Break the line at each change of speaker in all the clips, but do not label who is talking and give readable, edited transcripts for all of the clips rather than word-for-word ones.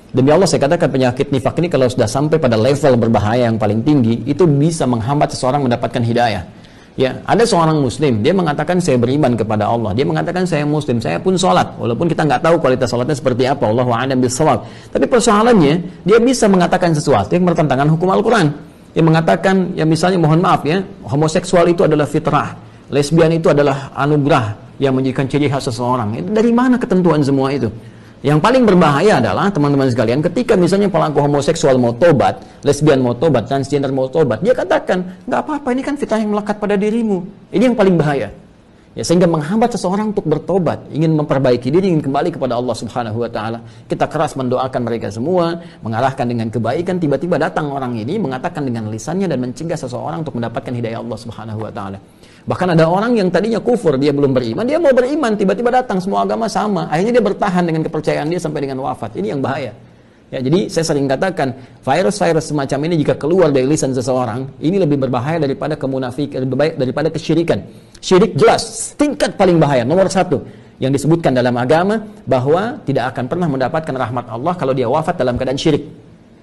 Demi Allah saya katakan penyakit nifak ini kalau sudah sampai pada level berbahaya yang paling tinggi, itu bisa menghambat seseorang mendapatkan hidayah. Ya, ada seorang muslim, dia mengatakan saya beriman kepada Allah, dia mengatakan saya muslim, saya pun sholat, walaupun kita nggak tahu kualitas sholatnya seperti apa, Allahu a'lam bishawab. Tapi persoalannya, dia bisa mengatakan sesuatu yang bertentangan hukum Al-Quran. Dia mengatakan, ya misalnya mohon maaf ya, homoseksual itu adalah fitrah, lesbian itu adalah anugerah yang menjadikan ciri khas seseorang. Dari mana ketentuan semua itu? Yang paling berbahaya adalah teman-teman sekalian, ketika misalnya pelaku homoseksual mau tobat, lesbian mau tobat, transgender mau tobat, dia katakan, nggak apa-apa, ini kan fitrah yang melekat pada dirimu. Ini yang paling bahaya. Ya, sehingga menghambat seseorang untuk bertobat, ingin memperbaiki diri, ingin kembali kepada Allah Subhanahu wa taala. Kita keras mendoakan mereka semua, mengarahkan dengan kebaikan, tiba-tiba datang orang ini mengatakan dengan lisannya dan mencegah seseorang untuk mendapatkan hidayah Allah Subhanahu wa taala. Bahkan ada orang yang tadinya kufur, dia belum beriman, dia mau beriman, tiba-tiba datang semua agama sama. Akhirnya dia bertahan dengan kepercayaan dia sampai dengan wafat. Ini yang bahaya. Ya, jadi saya sering katakan, virus-virus semacam ini jika keluar dari lisan seseorang, ini lebih berbahaya daripada kemunafikan, lebih baik daripada kesyirikan. Syirik jelas, tingkat paling bahaya, nomor 1. Yang disebutkan dalam agama, bahwa tidak akan pernah mendapatkan rahmat Allah kalau dia wafat dalam keadaan syirik.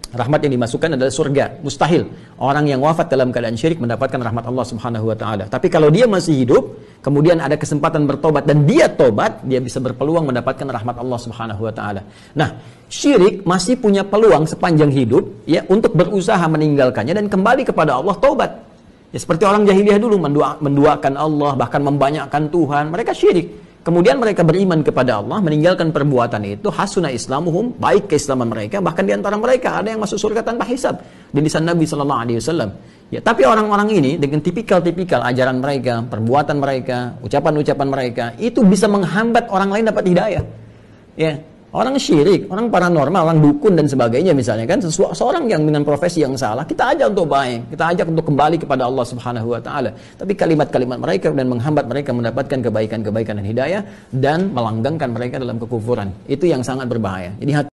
Rahmat yang dimasukkan adalah surga, mustahil orang yang wafat dalam keadaan syirik mendapatkan rahmat Allah Subhanahu wa taala. Tapi kalau dia masih hidup, kemudian ada kesempatan bertobat dan dia tobat, dia bisa berpeluang mendapatkan rahmat Allah Subhanahu wa taala. Nah, syirik masih punya peluang sepanjang hidup ya untuk berusaha meninggalkannya dan kembali kepada Allah, tobat. Ya seperti orang jahiliyah dulu menduakan Allah, bahkan membanyakkan Tuhan, mereka syirik. Kemudian mereka beriman kepada Allah, meninggalkan perbuatan itu, hasuna islamuhum, baik keislaman mereka, bahkan di antara mereka ada yang masuk surga tanpa hisab di lisan Nabi sallallahu alaihi wasallam. Ya, tapi orang-orang ini dengan tipikal-tipikal ajaran mereka, perbuatan mereka, ucapan-ucapan mereka, itu bisa menghambat orang lain dapat hidayah. Ya, orang syirik, orang paranormal, orang dukun dan sebagainya misalnya kan, seorang yang dengan profesi yang salah, kita ajak untuk baik, kita ajak untuk kembali kepada Allah Subhanahu wa taala. Tapi kalimat-kalimat mereka dan menghambat mereka mendapatkan kebaikan-kebaikan dan hidayah dan melanggengkan mereka dalam kekufuran. Itu yang sangat berbahaya. Jadi